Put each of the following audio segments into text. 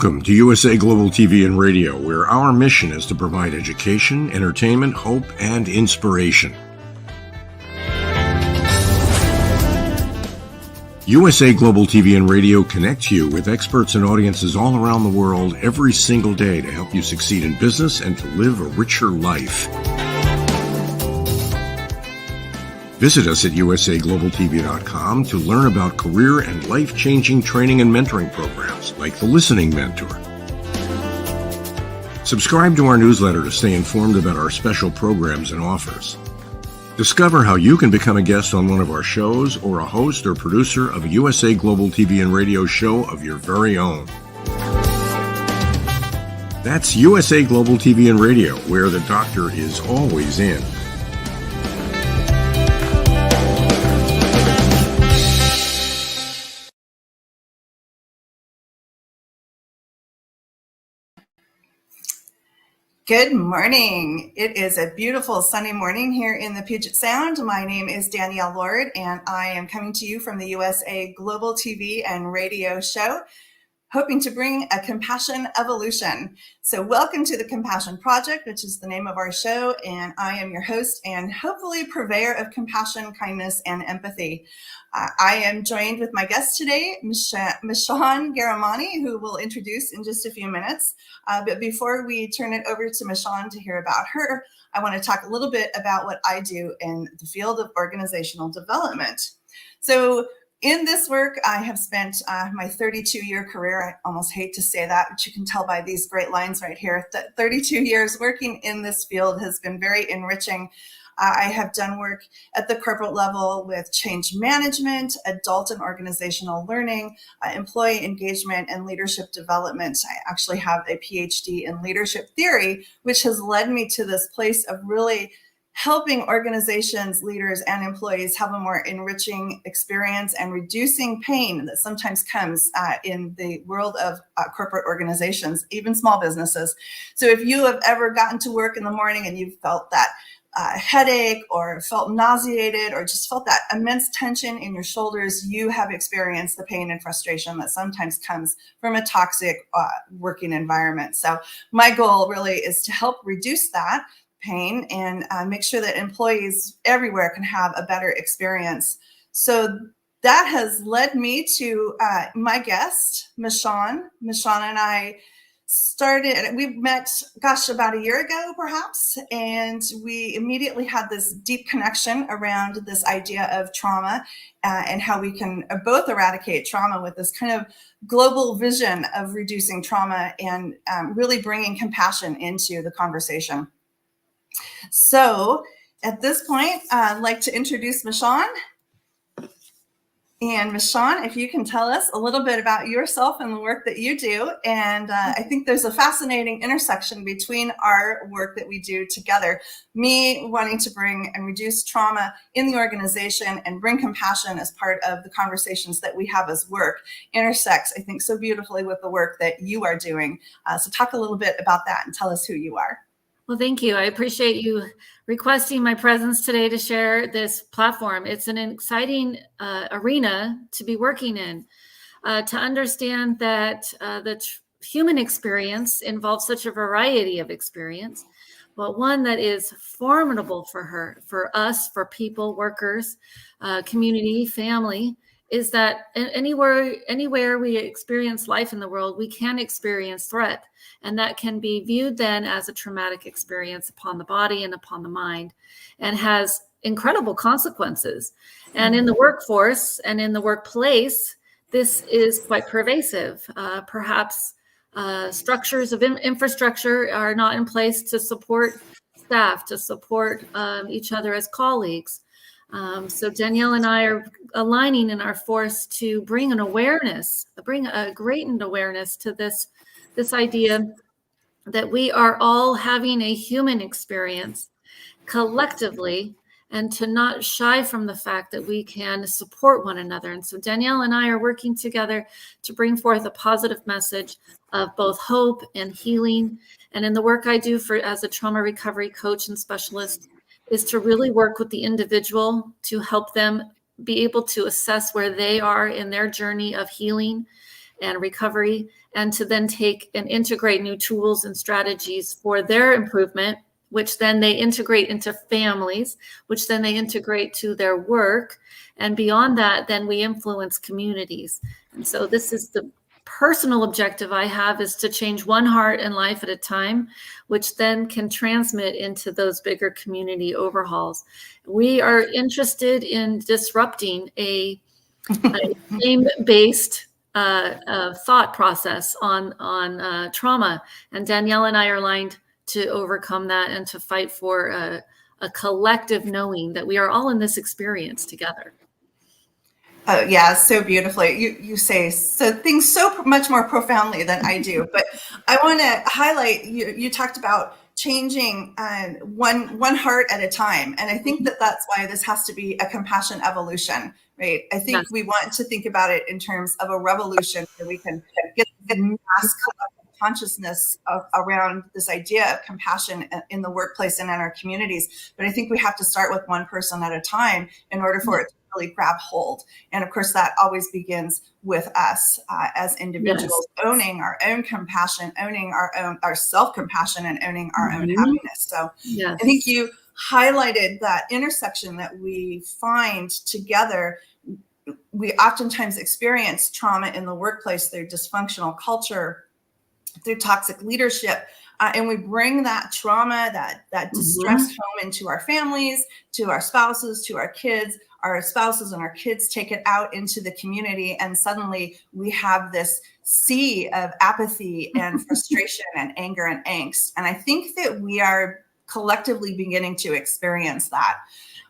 Welcome to USA Global TV and Radio, where our mission is to provide education, entertainment, hope, and inspiration. USA Global TV and Radio connects you with experts and audiences all around the world every single day to help you succeed in business and to live a richer life. Visit us at usaglobaltv.com to learn about career and life-changing training and mentoring programs like the Listening Mentor. Subscribe to our newsletter to stay informed about our special programs and offers. Discover how you can become a guest on one of our shows or a host or producer of a USA Global TV and Radio show of your very own. That's USA Global TV and Radio, where the doctor is always in. Good morning. It is a beautiful sunny morning here in the Puget Sound. My name is Danielle Lord, and I am coming to you from the USA Global TV and Radio show, hoping to bring a compassion evolution. So welcome to the Compassion Project, which is the name of our show, and I am your host and hopefully purveyor of compassion, kindness, and empathy. I am joined with my guest today, MICHON GAREMANI, who we'll introduce in just a few minutes. But before we turn it over to MICHON to hear about her, I want to talk a little bit about what I do in the field of organizational development. So in this work, I have spent my 32-year career. I almost hate to say that, but you can tell by these great lines right here that 32 years working in this field has been very enriching. I have done work at the corporate level with change management, adult and organizational learning, employee engagement, and leadership development. I actually have a Ph.D. in leadership theory, which has led me to this place of really helping organizations, leaders, and employees have a more enriching experience and reducing pain that sometimes comes in the world of corporate organizations, even small businesses. So if you have ever gotten to work in the morning and you felt that headache or felt nauseated or just felt that immense tension in your shoulders, you have experienced the pain and frustration that sometimes comes from a toxic working environment. So my goal really is to help reduce that pain and make sure that employees everywhere can have a better experience. So that has led me to my guest, MICHON. MICHON and I we met, about a year ago, perhaps, and we immediately had this deep connection around this idea of trauma and how we can both eradicate trauma with this kind of global vision of reducing trauma and really bringing compassion into the conversation. So at this point, I'd like to introduce MICHON. And MICHON, if you can tell us a little bit about yourself and the work that you do. And I think there's a fascinating intersection between our work that we do together. Me wanting to bring and reduce trauma in the organization and bring compassion as part of the conversations that we have as work intersects, I think, so beautifully with the work that you are doing. So talk a little bit about that and tell us who you are. Well, thank you. I appreciate you requesting my presence today to share this platform. It's an exciting arena to be working in, to understand that the human experience involves such a variety of experience, but one that is formidable for us, for people, workers, community, family, is that anywhere we experience life in the world, we can experience threat. And that can be viewed then as a traumatic experience upon the body and upon the mind, and has incredible consequences. And in the workforce and in the workplace, this is quite pervasive. Perhaps structures of infrastructure are not in place to support staff, to support each other as colleagues. So Danielle and I are aligning in our force to bring a greater awareness to this idea that we are all having a human experience collectively, and to not shy from the fact that we can support one another. And so Danielle and I are working together to bring forth a positive message of both hope and healing. And in the work I do as a trauma recovery coach and specialist, is to really work with the individual to help them be able to assess where they are in their journey of healing and recovery, and to then take and integrate new tools and strategies for their improvement, which then they integrate into families, which then they integrate to their work. And beyond that, then we influence communities. And so this is the personal objective I have, is to change one heart and life at a time, which then can transmit into those bigger community overhauls. We are interested in disrupting a shame-based thought process on trauma. And Danielle and I are aligned to overcome that and to fight for a collective knowing that we are all in this experience together. Oh, yeah, so beautifully. You say so things so much more profoundly than I do. But I want to highlight, you talked about changing one heart at a time. And I think that that's why this has to be a compassion evolution, right? I think we want to think about it in terms of a revolution where we can get mass collective consciousness around this idea of compassion in the workplace and in our communities. But I think we have to start with one person at a time in order for it to really grab hold. And of course, that always begins with us as individuals, owning our own compassion, owning our self-compassion, and owning our own happiness. So I think you highlighted that intersection that we find together. We oftentimes experience trauma in the workplace through dysfunctional culture, through toxic leadership. And we bring that trauma, that distress home into our families, to our spouses, to our kids. Our spouses and our kids take it out into the community, and suddenly we have this sea of apathy and frustration and anger and angst. And I think that we are collectively beginning to experience that.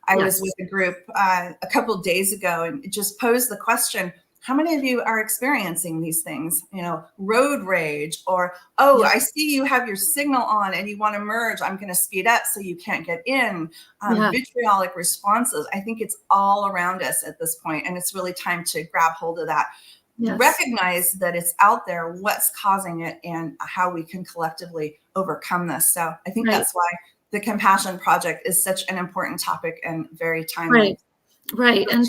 I was with a group a couple of days ago and just posed the question, how many of you are experiencing these things? You know, road rage, or, I see you have your signal on and you want to merge. I'm going to speed up so you can't get in. Vitriolic responses. I think it's all around us at this point, and it's really time to grab hold of that. Recognize that it's out there, what's causing it, and how we can collectively overcome this. So I think that's why the Compassion Project is such an important topic and very timely. Right. And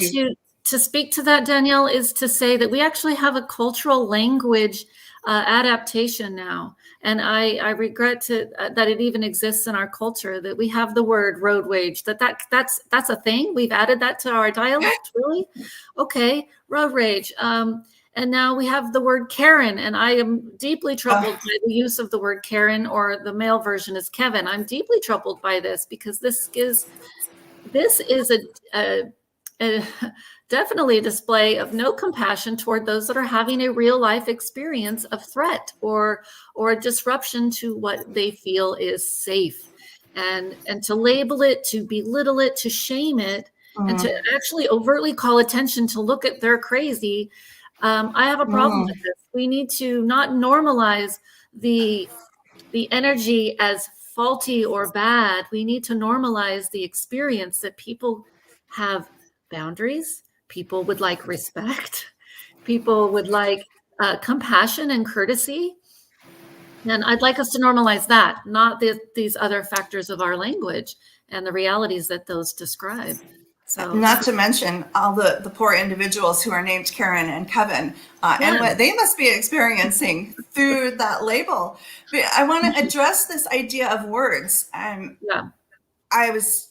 to speak to that, Danielle, is to say that we actually have a cultural language adaptation now. And I regret that it even exists in our culture, that we have the word road rage, that's a thing. We've added that to our dialect, really? Okay, road rage. And now we have the word Karen, and I am deeply troubled by the use of the word Karen, or the male version is Kevin. I'm deeply troubled by this, because this is definitely a display of no compassion toward those that are having a real life experience of threat or a disruption to what they feel is safe. And to label it, to belittle it, to shame it, and to actually overtly call attention to look at they're crazy. I have a problem with this. We need to not normalize the energy as faulty or bad. We need to normalize the experience that people have boundaries. People would like respect. People would like compassion and courtesy. And I'd like us to normalize that, not these other factors of our language and the realities that those describe. So, not to mention all the poor individuals who are named Karen and Kevin, and what they must be experiencing through that label. But I want to address this idea of words. I was,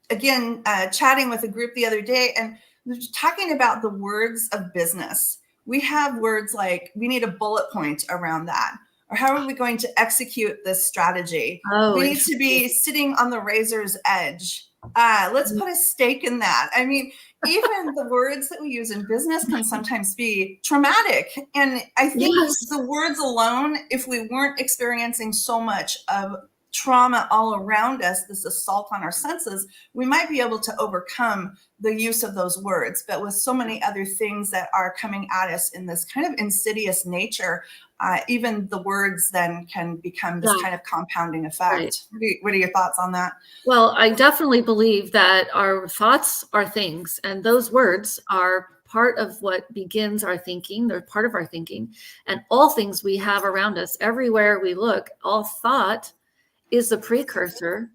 again, chatting with a group the other day, and we were talking about the words of business. We have words like, we need a bullet point around that. Or how are we going to execute this strategy? We need to be sitting on the razor's edge. Let's put a stake in that. I mean, even the words that we use in business can sometimes be traumatic. And I think the words alone, if we weren't experiencing so much of trauma all around us, this assault on our senses, we might be able to overcome the use of those words. But with so many other things that are coming at us in this kind of insidious nature, even the words then can become this kind of compounding effect. What are your thoughts on that? Well, I definitely believe that our thoughts are things, and those words are part of what begins our thinking. They're part of our thinking, and all things we have around us, everywhere we look, all thought is the precursor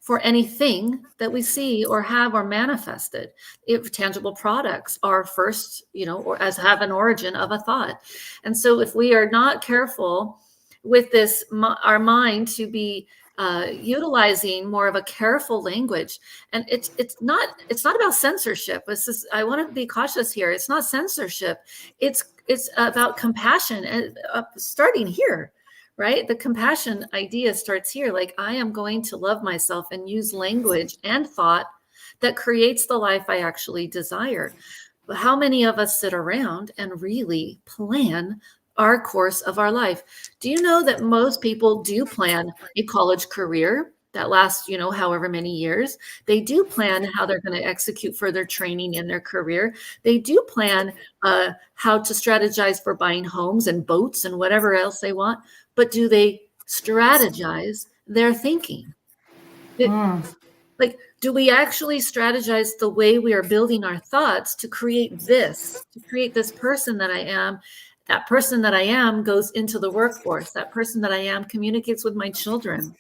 for anything that we see or have or manifested. If tangible products are first, or as have an origin of a thought. And so if we are not careful with this, our mind to be utilizing more of a careful language, and it's not about censorship. I want to be cautious here. It's not censorship. It's about compassion, and starting here, right? The compassion idea starts here. Like, I am going to love myself and use language and thought that creates the life I actually desire. But how many of us sit around and really plan our course of our life? Do you know that most people do plan a college career that lasts, however many years? They do plan how they're going to execute further training in their career. They do plan how to strategize for buying homes and boats and whatever else they want. But do they strategize their thinking? Like, do we actually strategize the way we are building our thoughts to create this person that I am? That person that I am goes into the workforce. That person that I am communicates with my children.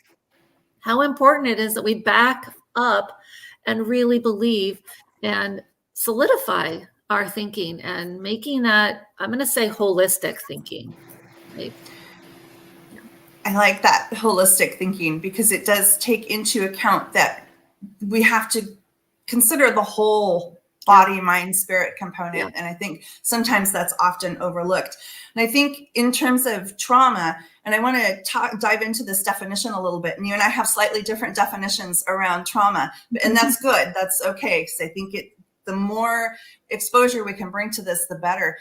How important it is that we back up and really believe and solidify our thinking and making that, I'm going to say, holistic thinking. Right? I like that holistic thinking, because it does take into account that we have to consider the whole body, mind, spirit component. Yeah. And I think sometimes that's often overlooked. And I think in terms of trauma, and I want to dive into this definition a little bit, and you and I have slightly different definitions around trauma, and that's good. That's okay, because I think the more exposure we can bring to this, the better.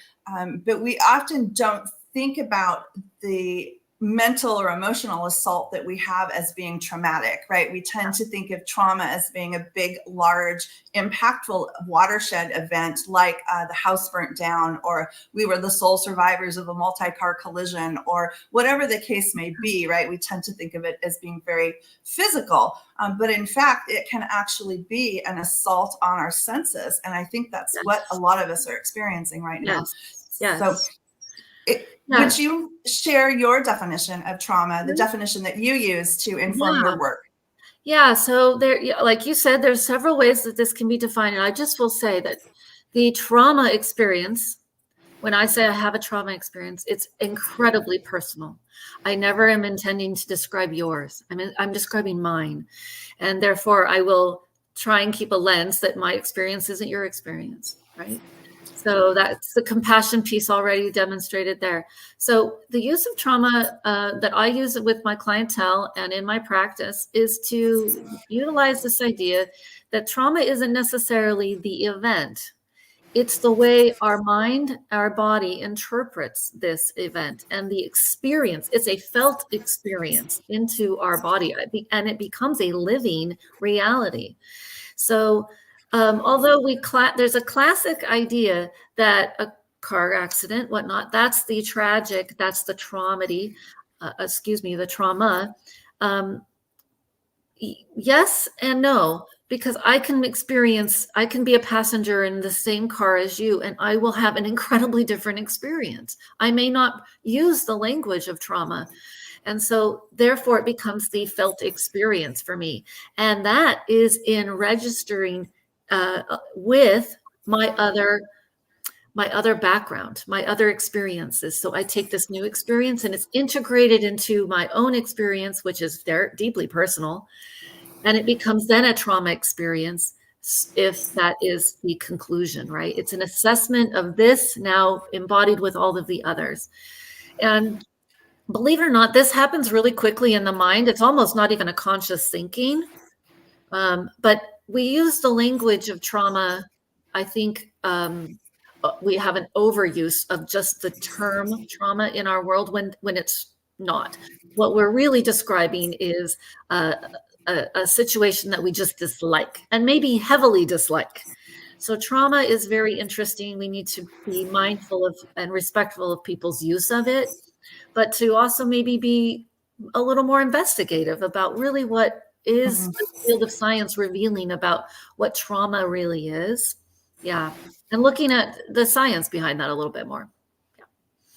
But we often don't think about the mental or emotional assault that we have as being traumatic, right? We tend to think of trauma as being a big, large, impactful watershed event, like the house burnt down, or we were the sole survivors of a multi-car collision, or whatever the case may be, right? We tend to think of it as being very physical, but in fact, it can actually be an assault on our senses. And I think that's what a lot of us are experiencing right now. Yes. So would you share your definition of trauma, the definition that you use to inform your work? Yeah. So there, like you said, there's several ways that this can be defined. And I just will say that the trauma experience, when I say I have a trauma experience, it's incredibly personal. I never am intending to describe yours. I'm describing mine. And therefore I will try and keep a lens that my experience isn't your experience, right? So that's the compassion piece already demonstrated there. So the use of trauma that I use with my clientele and in my practice is to utilize this idea that trauma isn't necessarily the event. It's the way our mind, our body interprets this event and the experience. It's a felt experience into our body, and it becomes a living reality. So although there's a classic idea that a car accident, whatnot, that's the tragic, that's the traumedy, the trauma. Yes and no, because I can be a passenger in the same car as you, and I will have an incredibly different experience. I may not use the language of trauma. And so therefore it becomes the felt experience for me. And that is in registering with my other background, my other experiences. So I take this new experience and it's integrated into my own experience, which is deeply personal. And it becomes then a trauma experience if that is the conclusion, right? It's an assessment of this now embodied with all of the others. And believe it or not, this happens really quickly in the mind. It's almost not even a conscious thinking. But we use the language of trauma. I think we have an overuse of just the term trauma in our world when it's not. What we're really describing is a situation that we just dislike, and maybe heavily dislike. So trauma is very interesting. We need to be mindful of and respectful of people's use of it, but to also maybe be a little more investigative about really what is the field of science revealing about what trauma really is. Yeah. And looking at the science behind that a little bit more. Yeah.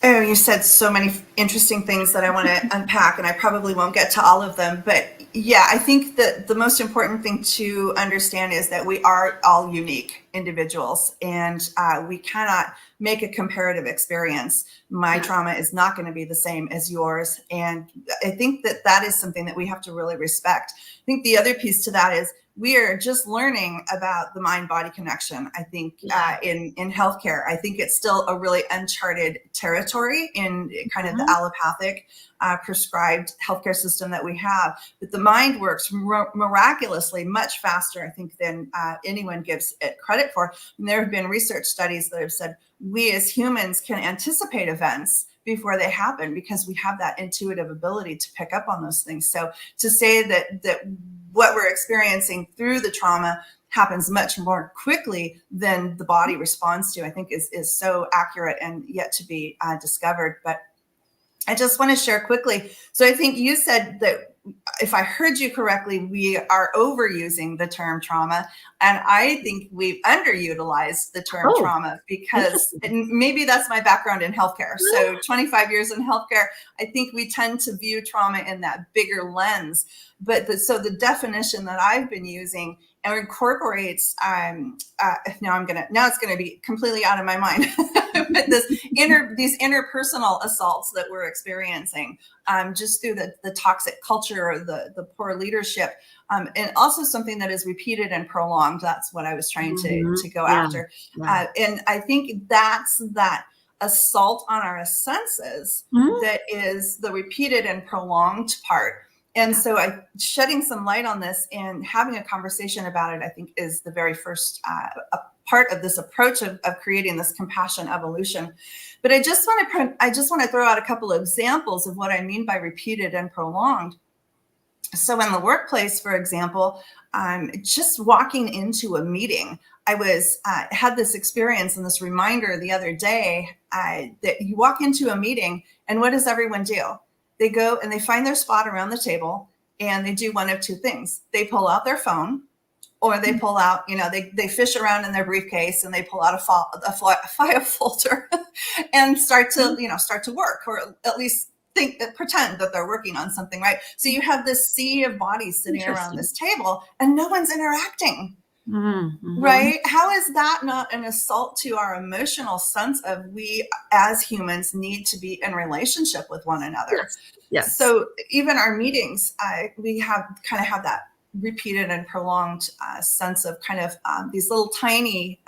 Oh, you said so many interesting things that I want to unpack, and I probably won't get to all of them. But yeah, I think that the most important thing to understand is that we are all unique individuals, and we cannot make a comparative experience. My trauma is not going to be the same as yours. And I think that that is something that we have to really respect. I think the other piece to that is we are just learning about the mind-body connection. I think in healthcare, I think it's still a really uncharted territory in kind of the allopathic prescribed healthcare system that we have. But the mind works miraculously much faster, I think, than anyone gives it credit for. And there have been research studies that have said we as humans can anticipate events before they happen because we have that intuitive ability to pick up on those things. So to say that what we're experiencing through the trauma happens much more quickly than the body responds to, I think is so accurate and yet to be discovered. But I just want to share quickly. So I think you said that, if I heard you correctly, we are overusing the term trauma. And I think we've underutilized the term trauma because maybe that's my background in healthcare. So 25 years in healthcare, I think we tend to view trauma in that bigger lens. But so the definition that I've been using incorporates, now it's going to be completely out of my mind, but these interpersonal assaults that we're experiencing just through the toxic culture or the poor leadership, and also something that is repeated and prolonged. That's what I was trying to go after. And I think that's that assault on our senses that is the repeated and prolonged part. And so shedding some light on this and having a conversation about it, I think, is the very first part of this approach of creating this compassion evolution. But I just want to throw out a couple of examples of what I mean by repeated and prolonged. So in the workplace, for example, just walking into a meeting, I had this experience and this reminder the other day that you walk into a meeting and what does everyone do? They go and they find their spot around the table and they do one of two things. They pull out their phone or they pull out, they fish around in their briefcase and they pull out a file folder and start to work, or at least pretend that they're working on something, right? So you have this sea of bodies sitting around this table and no one's interacting. Right? How is that not an assault to our emotional sense of we as humans need to be in relationship with one another? Yes. So even our meetings, we have that repeated and prolonged sense of these little tiny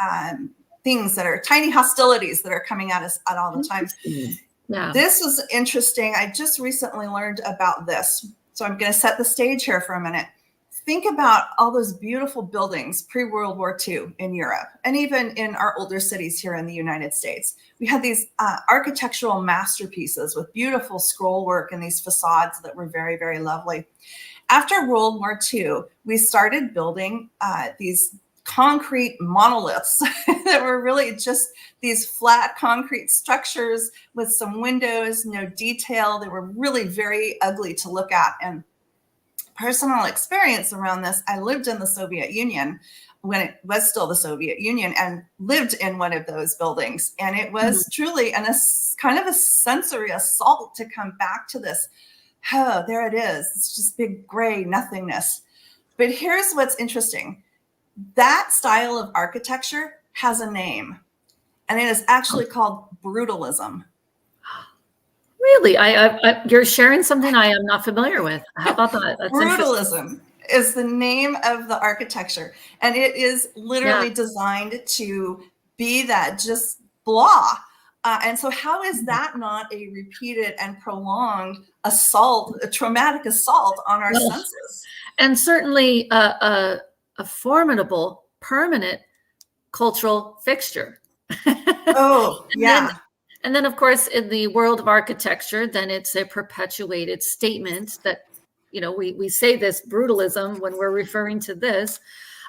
things that are tiny hostilities that are coming at us at all the time. Yeah. This was interesting. I just recently learned about this. So I'm going to set the stage here for a minute. Think about all those beautiful buildings pre-World War II in Europe, and even in our older cities here in the United States. We had these architectural masterpieces with beautiful scroll work and these facades that were very, very lovely. After World War II, we started building these concrete monoliths that were really just these flat concrete structures with some windows, no detail. They were really very ugly to look at. And personal experience around this, I lived in the Soviet Union when it was still the Soviet Union and lived in one of those buildings. And it was truly kind of a sensory assault to come back to this. Oh, there it is. It's just big gray nothingness. But here's what's interesting. That style of architecture has a name, and it is actually called brutalism. Really? You're sharing something I am not familiar with. How about that? That's brutalism is the name of the architecture, and it is literally designed to be that just blah. And so how is that not a repeated and prolonged assault, a traumatic assault on our senses? And certainly a formidable, permanent cultural fixture. And then, of course, in the world of architecture, then it's a perpetuated statement that, we say this brutalism when we're referring to this.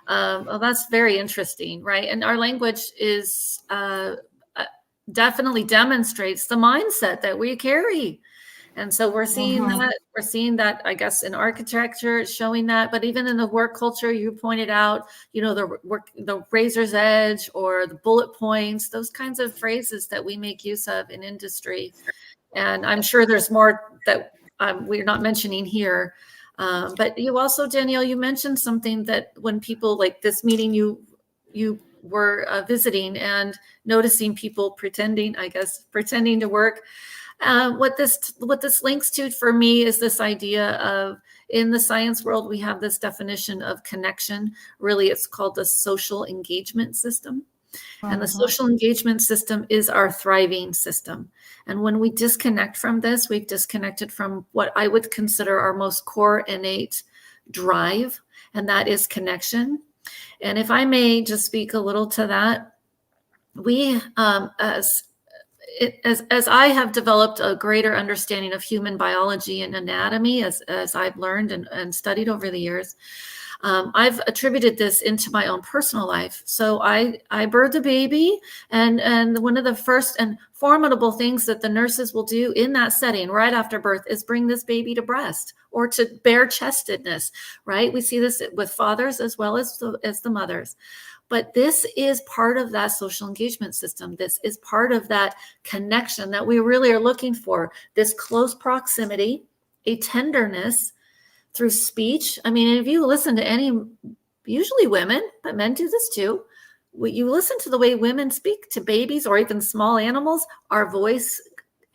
Well, that's very interesting, right? And our language is definitely demonstrates the mindset that we carry. And so we're seeing Mhm. that, I guess, in architecture, it's showing that, but even in the work culture, you pointed out, the razor's edge or the bullet points, those kinds of phrases that we make use of in industry. And I'm sure there's more that we're not mentioning here. But you also, Danielle, you mentioned something that when people like this meeting, you were visiting and noticing people pretending to work. What this links to for me is this idea of, in the science world, we have this definition of connection. Really, it's called the social engagement system. And the social engagement system is our thriving system. And when we disconnect from this, we've disconnected from what I would consider our most core innate drive, and that is connection. And if I may just speak a little to that, we, as I have developed a greater understanding of human biology and anatomy, as I've learned and studied over the years, I've attributed this into my own personal life. So I birthed a baby, and one of the first and formidable things that the nurses will do in that setting right after birth is bring this baby to breast or to bare chestedness, right? We see this with fathers as well as the mothers. But this is part of that social engagement system. This is part of that connection that we really are looking for, this close proximity, a tenderness through speech. I mean, if you listen to usually women, but men do this too. You listen to the way women speak to babies or even small animals, our voice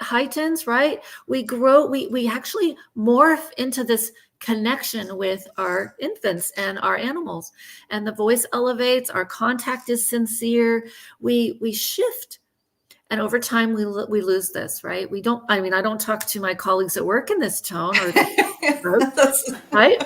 heightens, right? We grow, we actually morph into this connection with our infants and our animals, and the voice elevates, our contact is sincere, we shift. And over time, we lose this, right? I don't talk to my colleagues at work in this tone right?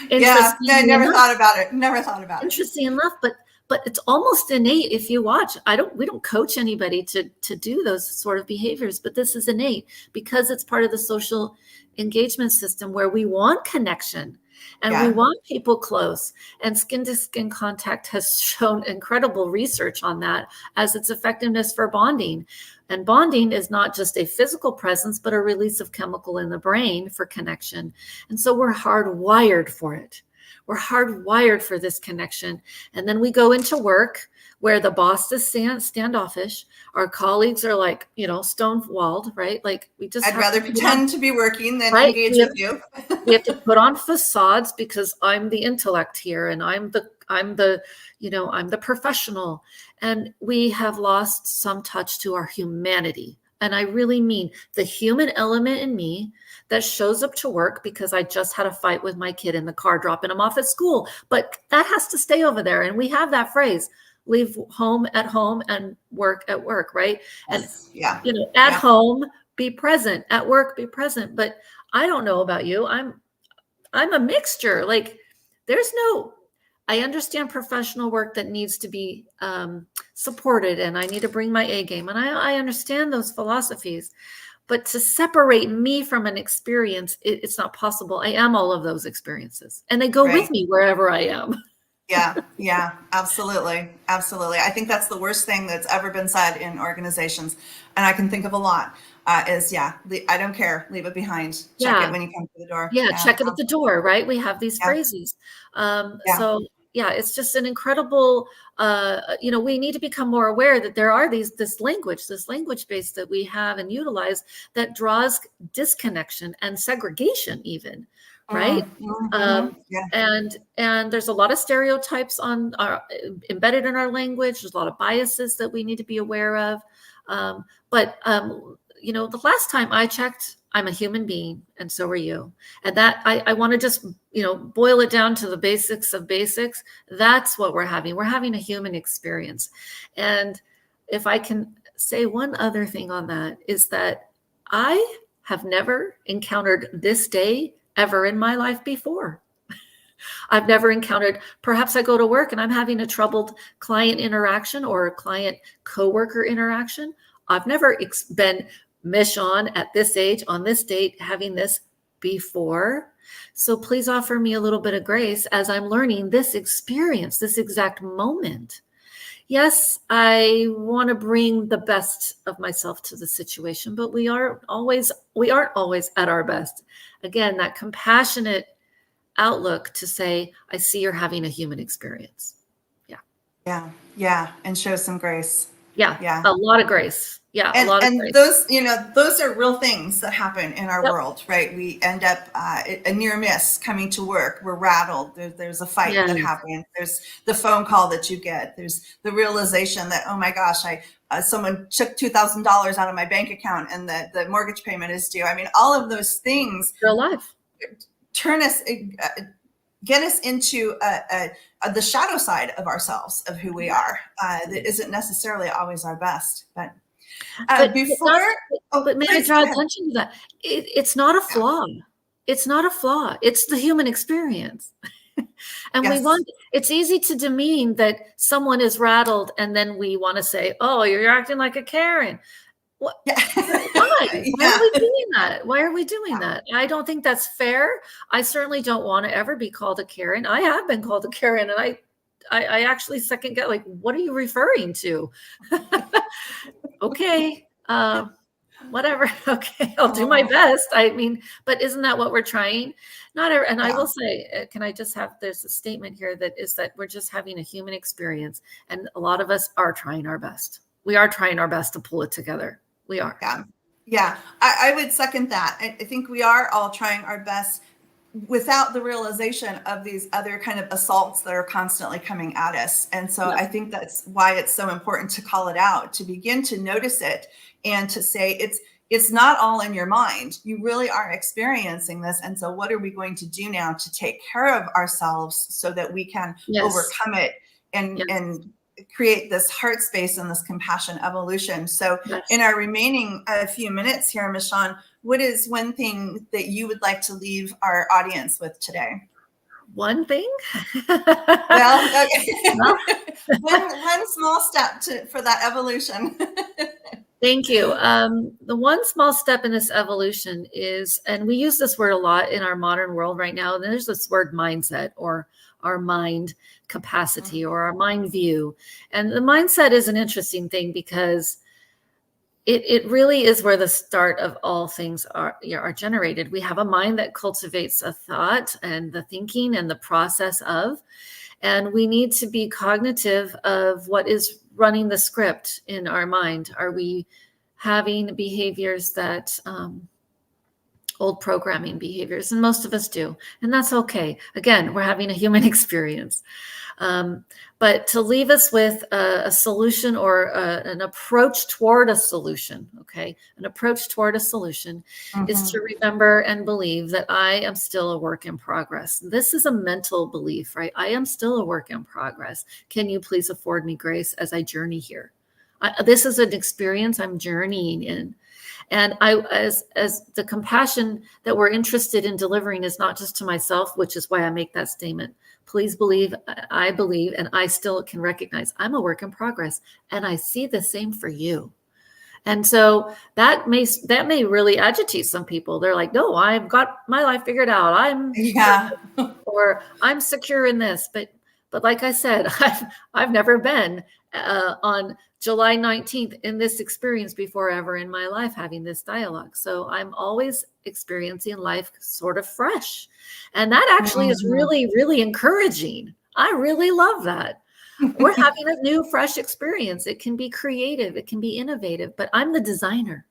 Yeah, I Interesting never enough, thought about it. Never thought about it. interesting enough, but it's almost innate. If you watch, we don't coach anybody to do those sort of behaviors, but this is innate because it's part of the social engagement system where we want connection and we want people close, and skin to skin contact has shown incredible research on that as its effectiveness for bonding. And bonding is not just a physical presence, but a release of chemical in the brain for connection. And so we're hardwired for it. We're hardwired for this connection. And then we go into work where the boss is standoffish. Our colleagues are like, stone-walled, right? Like I'd rather pretend to be working than right? engage with you. We have to put on facades because I'm the intellect here and I'm the professional. And we have lost some touch to our humanity. And I really mean the human element in me that shows up to work because I just had a fight with my kid in the car, dropping him off at school. But that has to stay over there. And we have that phrase, leave home at home and work at work, right? Yes. And, at home, be present, at work, be present. But I don't know about you. I'm a mixture. Like I understand professional work that needs to be supported, and I need to bring my A game. And I understand those philosophies, but to separate me from an experience, it's not possible. I am all of those experiences, and they go with me wherever I am. Yeah, absolutely. Absolutely. I think that's the worst thing that's ever been said in organizations. And I can think of a lot is, I don't care. Leave it behind. Check it when you come to the door. Yeah, check it at the door, right? We have these phrases. So it's just an incredible, we need to become more aware that there are this language base that we have and utilize that draws disconnection and segregation even. Right. And there's a lot of stereotypes embedded in our language. There's a lot of biases that we need to be aware of. But the last time I checked, I'm a human being, and so are you. And that I want to just, boil it down to the basics of basics. That's what we're having. We're having a human experience. And if I can say one other thing on that is that I have never encountered this day ever in my life before. I've never encountered, perhaps I go to work and I'm having a troubled client interaction or a client coworker interaction. I've never been MICHON at this age, on this date, having this before. So please offer me a little bit of grace as I'm learning this experience, this exact moment. Yes, I want to bring the best of myself to the situation, but we aren't always at our best. Again, that compassionate outlook to say, I see you're having a human experience. Yeah. Yeah. Yeah. And show some grace. Yeah. Yeah. A lot of grace. Yeah. A lot of And grace. those, those are real things that happen in our Yep. world, right? We end up a near miss coming to work. We're rattled. There's a fight Yes. that happened. There's the phone call that you get. There's the realization that, oh my gosh, someone took $2,000 out of my bank account and the mortgage payment is due. I mean, all of those things Real life. get us into the shadow side of ourselves, of who we are. That isn't necessarily always our best, but may I draw attention to that? It's not a flaw. It's not a flaw. It's the human experience. And yes. it's easy to demean that someone is rattled and then we want to say, oh, you're acting like a Karen. What? Yeah. Why? Why are we doing that? Why are we doing that? I don't think that's fair. I certainly don't want to ever be called a Karen. I have been called a Karen, and I actually second guess, like, what are you referring to? Okay. Whatever. Okay. I'll do my best. I mean, but isn't that what we're trying? And I will say, can I just there's a statement here that we're just having a human experience. And a lot of us are trying our best. We are trying our best to pull it together. We are. Yeah. Yeah. I would second that. I think we are all trying our best without the realization of these other kind of assaults that are constantly coming at us. And so I think that's why it's so important to call it out, to begin to notice it and to say it's not all in your mind. You really are experiencing this. And so what are we going to do now to take care of ourselves so that we can overcome it and create this heart space and this compassion evolution? So in our remaining few minutes here, Michon, what is one thing that you would like to leave our audience with today? One thing? Well, okay. one small step for that evolution. Thank you. The one small step in this evolution is, and we use this word a lot in our modern world right now, and there's this word mindset, or our mind capacity, or our mind view. And the mindset is an interesting thing because it really is where the start of all things are generated. We have a mind that cultivates a thought and the thinking and the process of, and we need to be cognitive of what is running the script in our mind. Are we having behaviors that old programming behaviors? And most of us do, and that's okay. Again, we're having a human experience. But to leave us with a solution or an approach toward a solution, okay? An approach toward a solution is to remember and believe that I am still a work in progress. This is a mental belief, right? I am still a work in progress. Can you please afford me grace as I journey here? This is an experience I'm journeying in. And as the compassion that we're interested in delivering is not just to myself, which is why I make that statement. Please believe, I believe, and I still can recognize I'm a work in progress, and I see the same for you. And so that may really agitate some people. They're like, no, I've got my life figured out. Or I'm secure in this. But like I said, I've never been on July 19th in this experience before ever in my life, having this dialogue. So I'm always experiencing life sort of fresh. And that actually is really, really encouraging. I really love that. We're having a new, fresh experience. It can be creative. It can be innovative, but I'm the designer.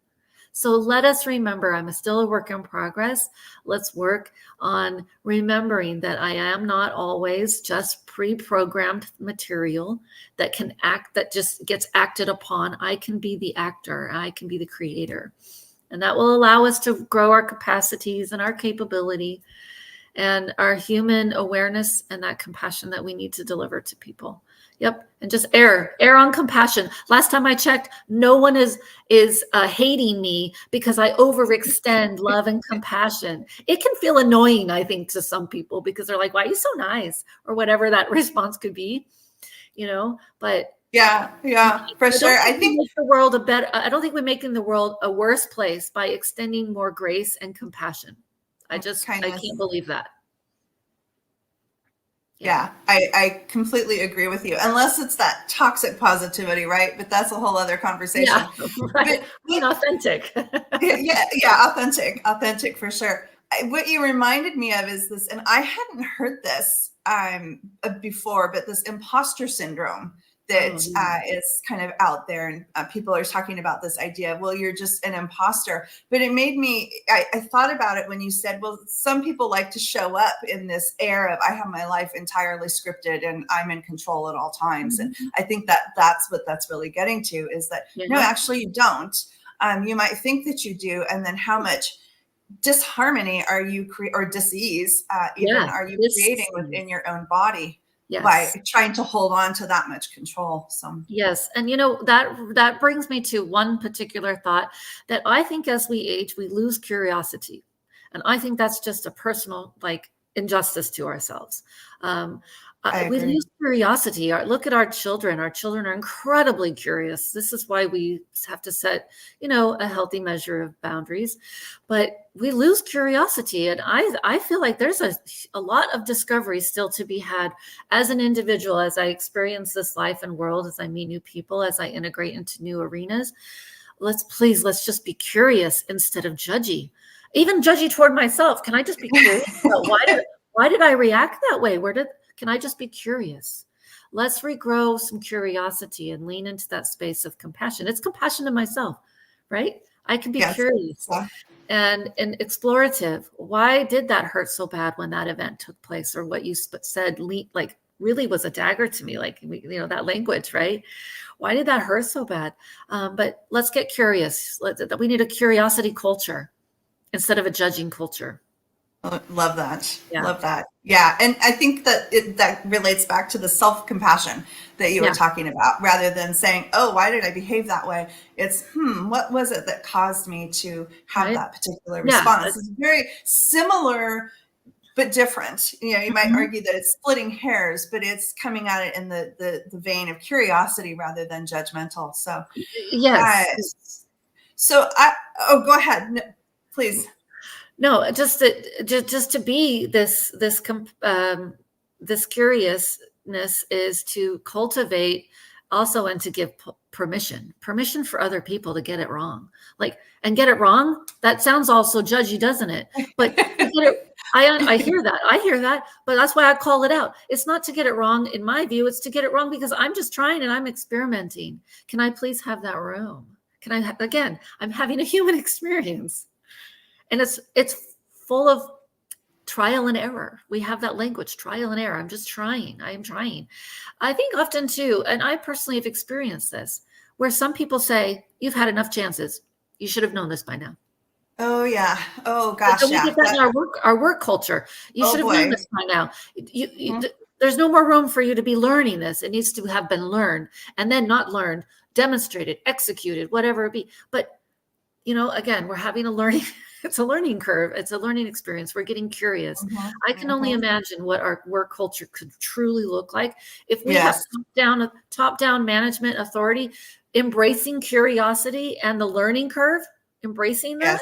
So let us remember I'm still a work in progress. Let's work on remembering that I am not always just pre-programmed material that can act, that just gets acted upon. I can be the actor. I can be the creator. And that will allow us to grow our capacities and our capability and our human awareness and that compassion that we need to deliver to people. Yep. And just err on compassion. Last time I checked, no one is hating me because I overextend love and compassion. It can feel annoying, I think, to some people because they're like, why are you so nice? Or whatever that response could be, but yeah, for sure. I think make the world I don't think we're making the world a worse place by extending more grace and compassion. I can't believe that. Yeah, I completely agree with you. Unless it's that toxic positivity, right? But that's a whole other conversation. Yeah, right. But Authentic. yeah, authentic for sure. What you reminded me of is this, and I hadn't heard this before, but this imposter syndrome that is kind of out there, and people are talking about this idea of, well, you're just an imposter. But it made me, I thought about it when you said, well, some people like to show up in this air of, I have my life entirely scripted and I'm in control at all times. And I think that that's what that's really getting to, is that no, actually you don't. You might think that you do, and then how much disharmony are you or dis-ease even are you creating within your own body by trying to hold on to that much control? So yes, and that brings me to one particular thought, that I think as we age, we lose curiosity, and I think that's just a personal injustice to ourselves. We lose curiosity. Look at our children. Our children are incredibly curious. This is why we have to set, a healthy measure of boundaries. But we lose curiosity. And I feel like there's a lot of discovery still to be had as an individual, as I experience this life and world, as I meet new people, as I integrate into new arenas. Let's just be curious instead of judgy. Even judgy toward myself. Can I just be curious about why did I react that way? Can I just be curious? Let's regrow some curiosity and lean into that space of compassion. It's compassion to myself, right? I can be curious and explorative. Why did that hurt so bad when that event took place? Or what you said, really was a dagger to me, that language, right? Why did that hurt so bad? But let's get curious. We need a curiosity culture instead of a judging culture. Love that. Love that. Yeah. And I think that that relates back to the self-compassion that you were talking about, rather than saying, oh, why did I behave that way? It's, what was it that caused me to have that particular response? It's very similar, but different. You might argue that it's splitting hairs, but it's coming at it in the vein of curiosity rather than judgmental. So, go ahead. No, please. No, just to be this curiousness is to cultivate also, and to give permission for other people to get it wrong. And get it wrong, that sounds also judgy, doesn't it? But I hear that, but that's why I call it out. It's not to get it wrong, in my view, it's to get it wrong because I'm just trying and I'm experimenting. Can I please have that room? I'm having a human experience. And it's full of trial and error. We have that language, trial and error. I'm just trying. I am trying. I think often too, and I personally have experienced this, where some people say, you've had enough chances. You should have known this by now. Oh, yeah. Oh, gosh. So we get that in our work culture. You should have known this by now. There's no more room for you to be learning this. It needs to have been learned, and then not learned, demonstrated, executed, whatever it be. But, again, we're having it's a learning curve. It's a learning experience. We're getting curious. I can only imagine what our work culture could truly look like if we have top-down management authority embracing curiosity and the learning curve, embracing that.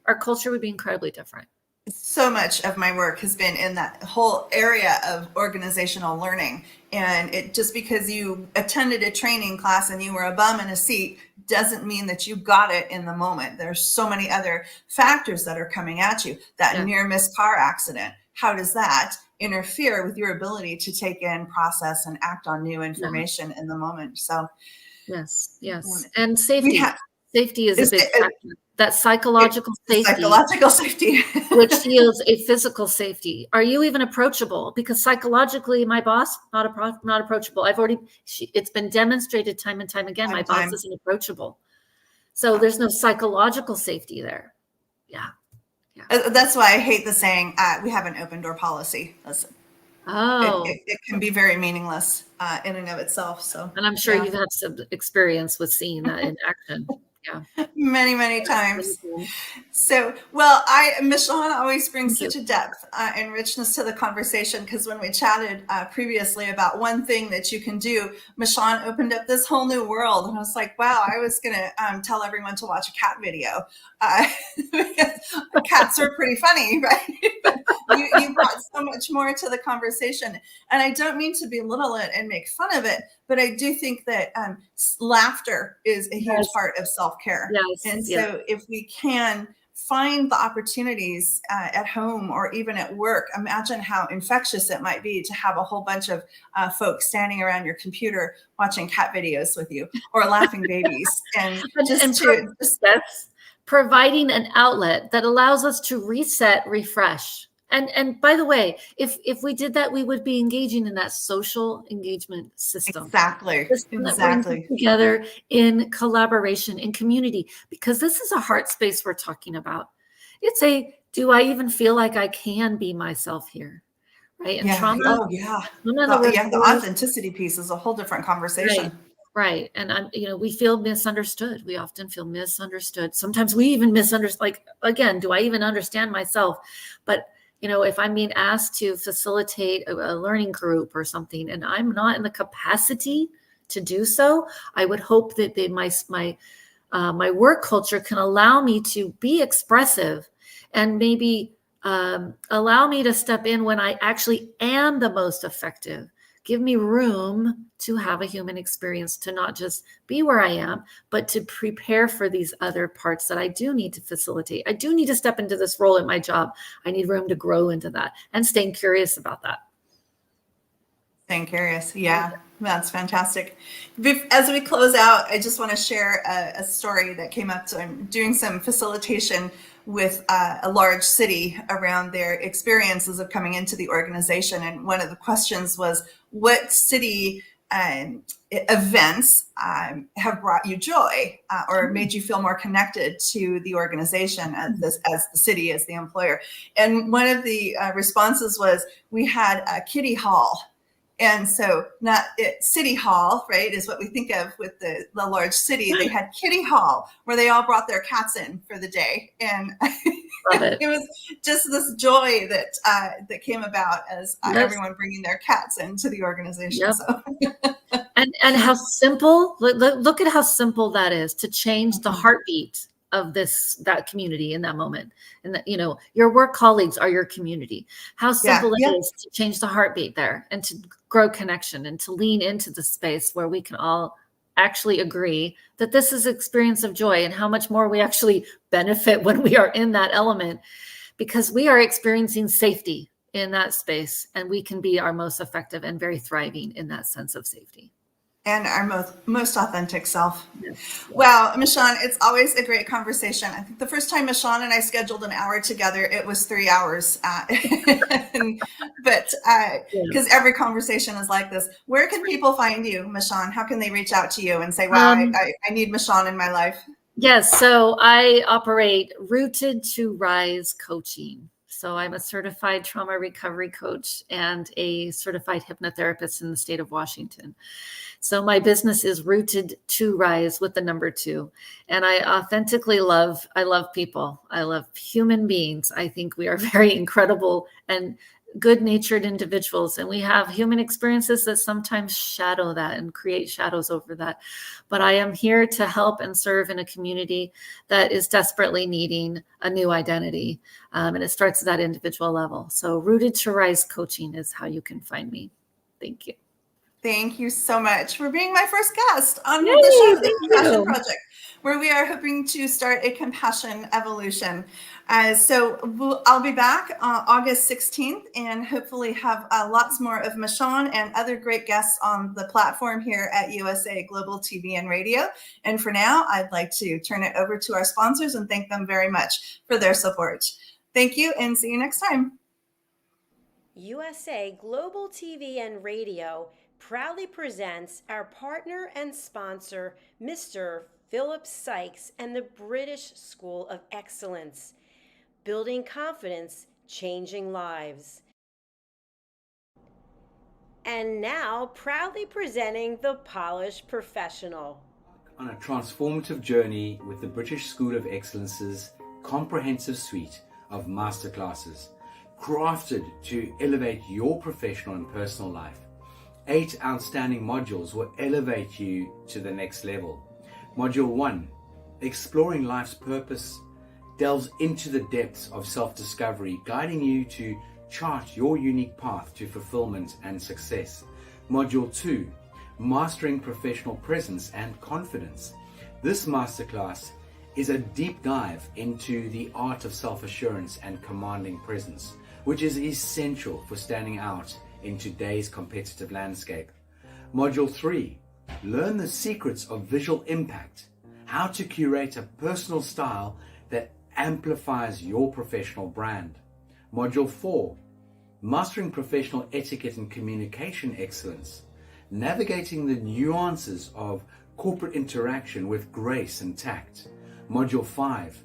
Our culture would be incredibly different. So much of my work has been in that whole area of organizational learning. And it just because you attended a training class and you were a bum in a seat doesn't mean that you got it in the moment. There's so many other factors that are coming at you. That near miss car accident, how does that interfere with your ability to take in, process, and act on new information in the moment? So yes. And safety. Safety is a big factor. That psychological safety, which yields a physical safety. Are you even approachable? Because psychologically, my boss, not approachable. It's been demonstrated time and time again. My boss isn't approachable. So there's no psychological safety there. Yeah. That's why I hate the saying, we have an open door policy. Listen. It can be very meaningless in and of itself. So, and I'm sure you've had some experience with seeing that in action. Yeah. Many times. So, Michon always brings such a depth and richness to the conversation, because when we chatted previously about one thing that you can do, Michon opened up this whole new world. And I was like, wow, I was going to tell everyone to watch a cat video. Because cats are pretty funny, right? But you brought so much much more to the conversation. And I don't mean to belittle it and make fun of it, but I do think that laughter is a huge part of self-care. And so if we can find the opportunities at home or even at work, imagine how infectious it might be to have a whole bunch of folks standing around your computer watching cat videos with you or laughing babies. And that's providing an outlet that allows us to reset, refresh. And by the way, if we did that, we would be engaging in that social engagement system. Exactly. That brings us together in collaboration, in community, because this is a heart space we're talking about. It's do I even feel like I can be myself here? Right. And trauma. Oh, yeah. The authenticity piece is a whole different conversation. Right. And we feel misunderstood. We often feel misunderstood. Sometimes we even misunderstand, like, again, do I even understand myself? But if I'm being asked to facilitate a learning group or something, and I'm not in the capacity to do so, I would hope that my work culture can allow me to be expressive and maybe allow me to step in when I actually am the most effective. Give me room to have a human experience, to not just be where I am, but to prepare for these other parts that I do need to facilitate. I do need to step into this role at my job. I need room to grow into that and staying curious about that. Staying curious. Yeah, that's fantastic. As we close out, I just want to share a story that came up. So I'm doing some facilitation with a large city around their experiences of coming into the organization. And one of the questions was, what city events have brought you joy or made you feel more connected to the organization as the city, as the employer? And one of the responses was, we had a kiddie hall. And so City Hall, right, is what we think of with the large city. They had Kitty Hall, where they all brought their cats in for the day. And it was just this joy that came about as everyone bringing their cats into the organization. Yep. So. and how simple, look at how simple that is to change the heartbeat of that community in that moment. And that, your work colleagues are your community. How simple it is to change the heartbeat there and to grow connection and to lean into the space where we can all actually agree that this is an experience of joy, and how much more we actually benefit when we are in that element, because we are experiencing safety in that space, and we can be our most effective and very thriving in that sense of safety. And our most authentic self. Yes. Wow, MICHON, it's always a great conversation. I think the first time MICHON and I scheduled an hour together, it was 3 hours. But because every conversation is like this. Where can people find you, MICHON? How can they reach out to you and say, wow, I need MICHON in my life? Yes, so I operate Rooted to Rise coaching. So I'm a certified trauma recovery coach and a certified hypnotherapist in the state of Washington. So my business is Rooted to Rise with the number 2. And I authentically love people. I love human beings. I think we are very incredible and good-natured individuals, and we have human experiences that sometimes shadow that and create shadows over that. But I am here to help and serve in a community that is desperately needing a new identity. And it starts at that individual level. So Rooted to Rise coaching is how you can find me. Thank you. Thank you so much for being my first guest on the show, The Compassion Project, where we are hoping to start a compassion evolution. So I'll be back August 16th and hopefully have lots more of MICHON and other great guests on the platform here at USA Global TV and Radio. And for now, I'd like to turn it over to our sponsors and thank them very much for their support. Thank you and see you next time. USA Global TV and Radio proudly presents our partner and sponsor, Mr. Philip Sykes and the British School of Excellence. Building confidence, changing lives. And now, proudly presenting the Polished Professional. On a transformative journey with the British School of Excellence's comprehensive suite of masterclasses, crafted to elevate your professional and personal life. 8 outstanding modules will elevate you to the next level. Module 1, Exploring Life's Purpose, delves into the depths of self-discovery, guiding you to Chart your unique path to fulfillment and success. Module 2, Mastering Professional Presence and Confidence. This masterclass is a deep dive into the art of self-assurance and commanding presence, which is essential for standing out in today's competitive landscape. Module 3, Learn the secrets of visual impact, how to curate a personal style that amplifies your professional brand. Module 4, Mastering Professional Etiquette and Communication Excellence, navigating the nuances of corporate interaction with grace and tact. Module 5,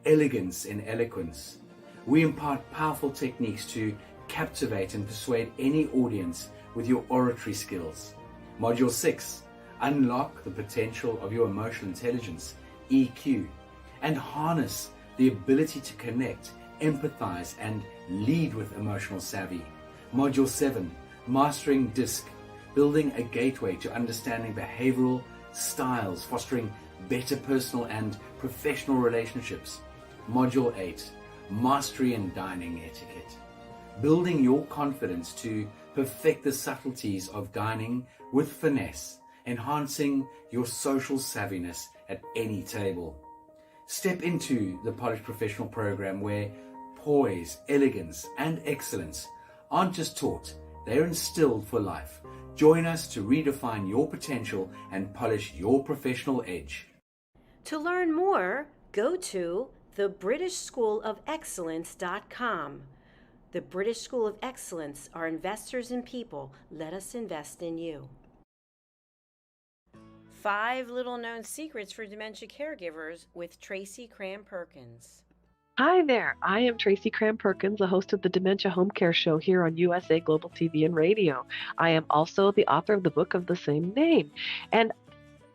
Elegance in Eloquence. We impart powerful techniques to captivate and persuade any audience with your oratory skills. Module 6, Unlock the potential of your emotional intelligence, EQ, and harness the ability to connect, empathize, and lead with emotional savvy. Module 7, Mastering DISC, building a gateway to understanding behavioral styles, fostering better personal and professional relationships. Module 8, Mastery in Dining Etiquette, building your confidence to perfect the subtleties of dining with finesse, enhancing your social savviness at any table. Step into the Polished Professional program where poise, elegance, and excellence aren't just taught, they're instilled for life. Join us to redefine your potential and polish your professional edge. To learn more, go to thebritishschoolofexcellence.com. The British School of Excellence are investors in people. Let us invest in you. 5 little-known secrets for dementia caregivers with Tracy Cram-Perkins. Hi there, I am Tracy Cram-Perkins, the host of the Dementia Home Care Show here on USA Global TV and Radio. I am also the author of the book of the same name. And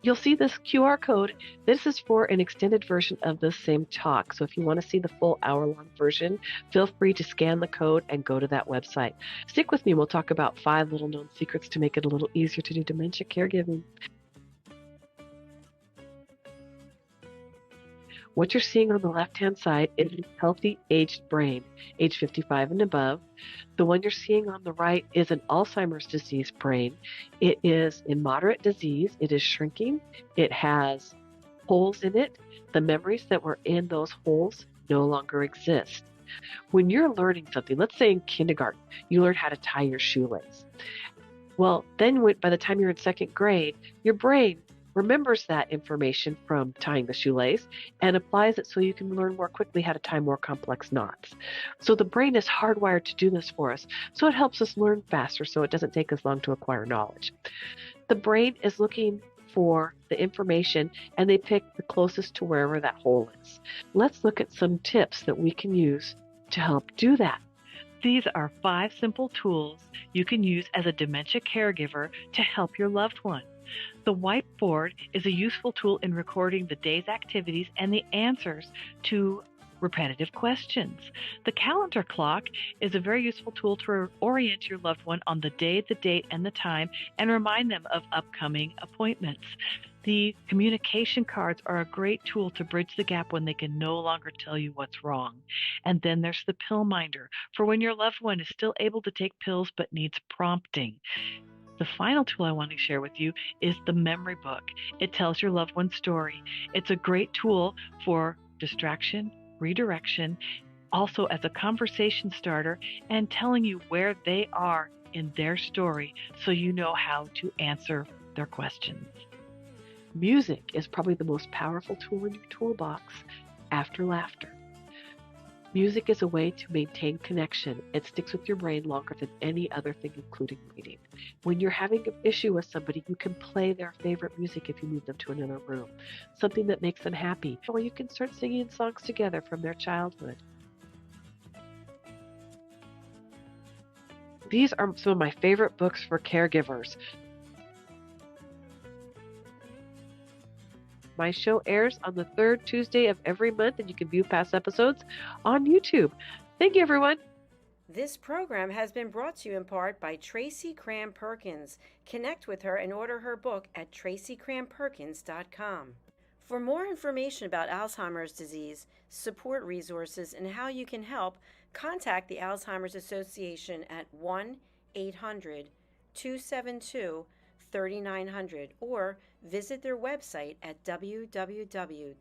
you'll see this QR code. This is for an extended version of the same talk. So if you want to see the full hour-long version, feel free to scan the code and go to that website. Stick with me. We'll talk about 5 little-known secrets to make it a little easier to do dementia caregiving. What you're seeing on the left-hand side is a healthy aged brain, age 55 and above. The one you're seeing on the right is an Alzheimer's disease brain. It is in moderate disease. It is shrinking. It has holes in it. The memories that were in those holes no longer exist. When you're learning something, let's say in kindergarten, you learn how to tie your shoelace. Well, then by the time you're in 2nd grade, your brain remembers that information from tying the shoelace and applies it so you can learn more quickly how to tie more complex knots. So the brain is hardwired to do this for us. So it helps us learn faster so it doesn't take us long to acquire knowledge. The brain is looking for the information and they pick the closest to wherever that hole is. Let's look at some tips that we can use to help do that. These are 5 simple tools you can use as a dementia caregiver to help your loved one. The whiteboard is a useful tool in recording the day's activities and the answers to repetitive questions. The calendar clock is a very useful tool to orient your loved one on the day, the date, and the time, and remind them of upcoming appointments. The communication cards are a great tool to bridge the gap when they can no longer tell you what's wrong. And then there's the pill minder, for when your loved one is still able to take pills but needs prompting. The final tool I want to share with you is the memory book. It tells your loved one's story. It's a great tool for distraction, redirection, also as a conversation starter, and telling you where they are in their story so you know how to answer their questions. Music is probably the most powerful tool in your toolbox after laughter. Music is a way to maintain connection. It sticks with your brain longer than any other thing, including reading. When you're having an issue with somebody, you can play their favorite music if you move them to another room, something that makes them happy, or you can start singing songs together from their childhood. These are some of my favorite books for caregivers. My show airs on the 3rd Tuesday of every month, and you can view past episodes on YouTube. Thank you, everyone. This program has been brought to you in part by Tracy Cram-Perkins. Connect with her and order her book at tracycramperkins.com. For more information about Alzheimer's disease, support resources, and how you can help, contact the Alzheimer's Association at 1-800-272-3900 or visit their website at www.alz.org.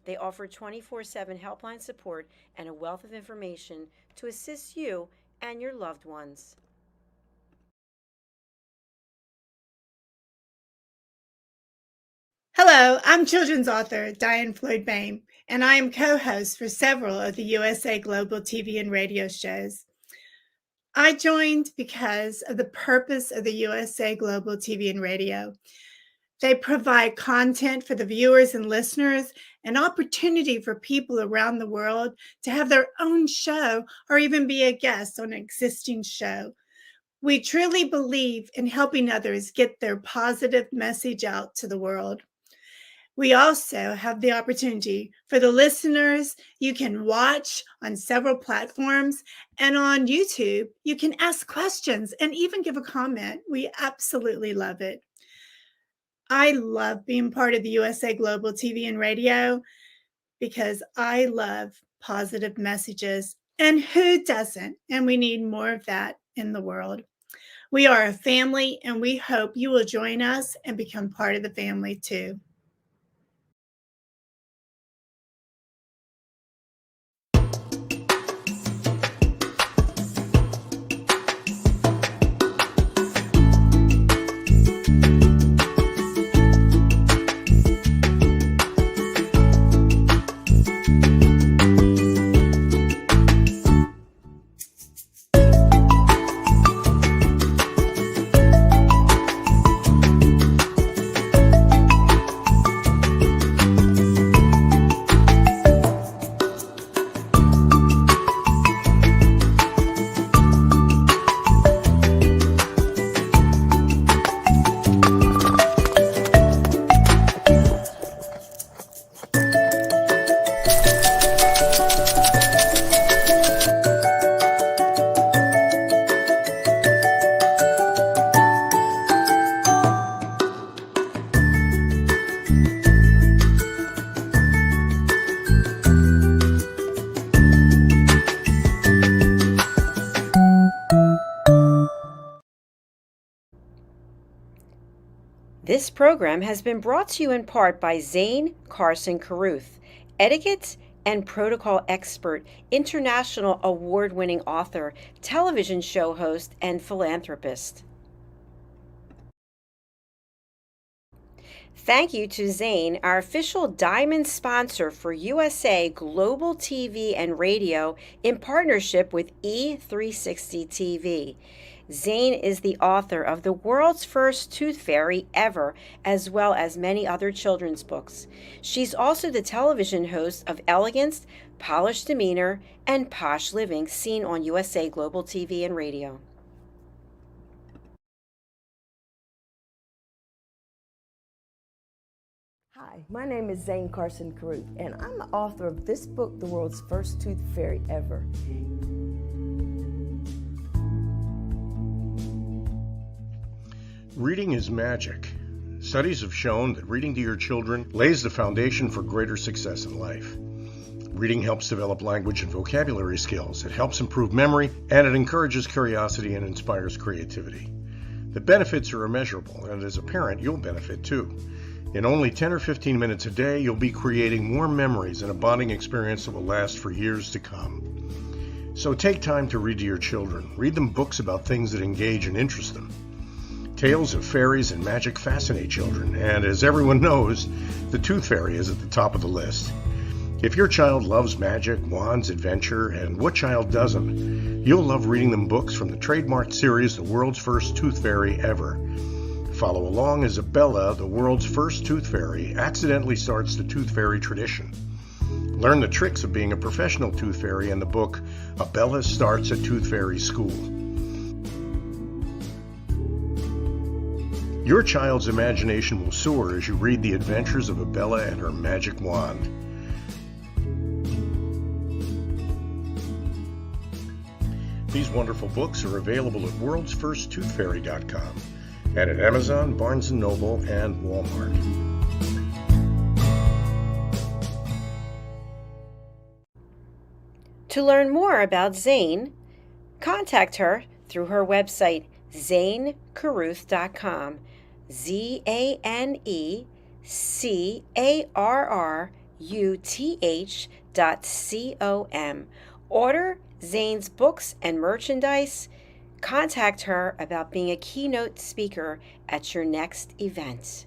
They offer 24/7 helpline support and a wealth of information to assist you and your loved ones. Hello, I'm children's author Diane Floyd Bain, and I am co-host for several of the USA Global TV and radio shows. I joined because of the purpose of the USA Global TV and radio. They provide content for the viewers and listeners, an opportunity for people around the world to have their own show or even be a guest on an existing show. We truly believe in helping others get their positive message out to the world. We also have the opportunity for the listeners. You can watch on several platforms, and on YouTube, you can ask questions and even give a comment. We absolutely love it. I love being part of the USA Global TV and radio because I love positive messages, and who doesn't? And we need more of that in the world. We are a family, and we hope you will join us and become part of the family too. This program has been brought to you in part by Zane Carson Carruth, etiquette and protocol expert, international award-winning author, television show host, and philanthropist. Thank you to Zane, our official diamond sponsor for USA Global TV and Radio in partnership with E360 TV. Zane is the author of The World's First Tooth Fairy Ever, as well as many other children's books. She's also the television host of Elegance, Polished Demeanor, and Posh Living, seen on USA Global TV and Radio. Hi, my name is Zane Carson Carruth, and I'm the author of this book, The World's First Tooth Fairy Ever. Reading is magic. Studies have shown that reading to your children lays the foundation for greater success in life. Reading helps develop language and vocabulary skills. It helps improve memory, and it encourages curiosity and inspires creativity. The benefits are immeasurable, and as a parent, you'll benefit too. In only 10 or 15 minutes a day, you'll be creating more memories and a bonding experience that will last for years to come. So take time to read to your children. Read them books about things that engage and interest them. Tales of fairies and magic fascinate children, and as everyone knows, the Tooth Fairy is at the top of the list. If your child loves magic, wands, adventure, and what child doesn't, you'll love reading them books from the trademarked series, The World's First Tooth Fairy Ever. Follow along as Abella, the world's first tooth fairy, accidentally starts the tooth fairy tradition. Learn the tricks of being a professional tooth fairy in the book, Abella Starts a Tooth Fairy School. Your child's imagination will soar as you read the adventures of Abella and her magic wand. These wonderful books are available at worldsfirsttoothfairy.com and at Amazon, Barnes & Noble, and Walmart. To learn more about Zane, contact her through her website, zanecarruth.com, ZANECARRUTH.com. Order Zane's books and merchandise. Contact her about being a keynote speaker at your next event.